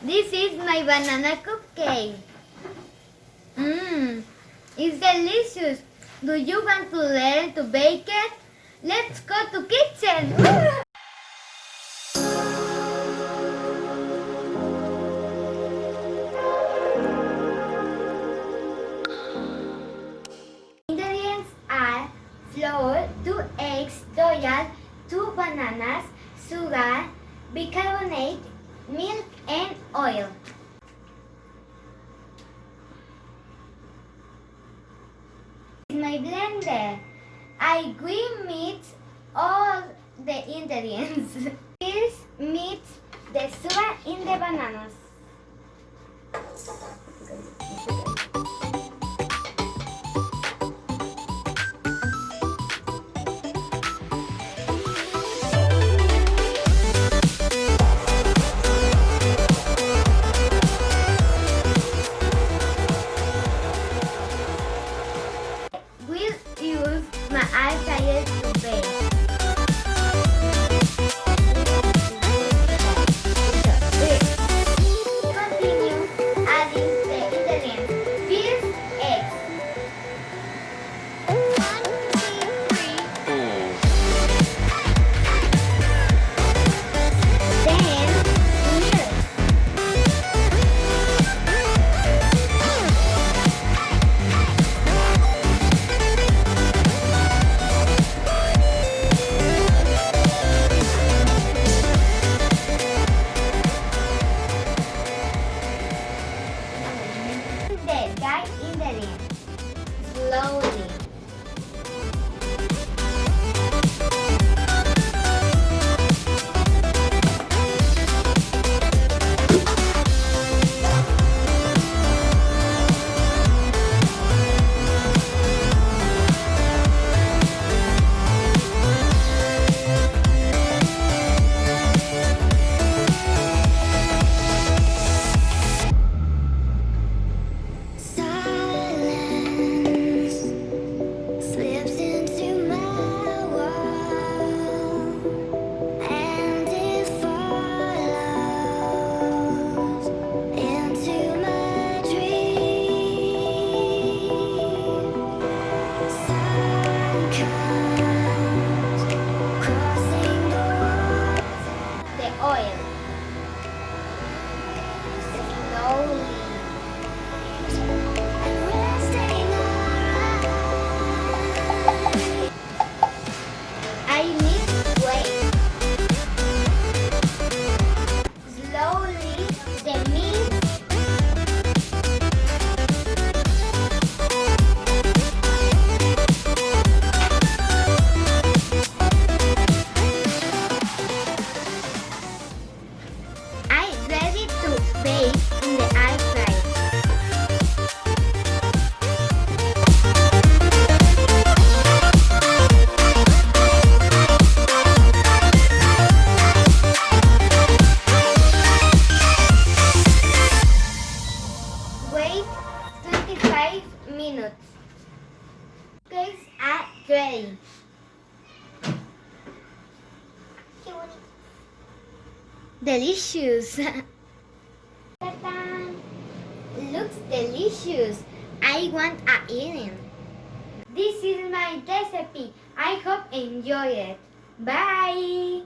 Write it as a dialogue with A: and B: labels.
A: This is my banana cupcake. It's delicious. Do you want to learn to bake it? Let's go to kitchen. Ingredients are flour, 2 eggs, royal, 2 bananas, sugar, bicarbonate, milk, and oil. My blender. I will mix all the ingredients. First, mix the sugar in the bananas. Use my air fryer to bake. Continue adding the ingredients. First, eggs. 1, 2, 3. Then milk. The dry ingredients slowly. Oil. Slowly. I need to wait. Slowly the meat. Ready to bake in the air fryer. Wait 25 minutes. Cakes are ready. Delicious. Looks delicious. I want to eat it. This is my recipe. I hope you enjoy it. Bye.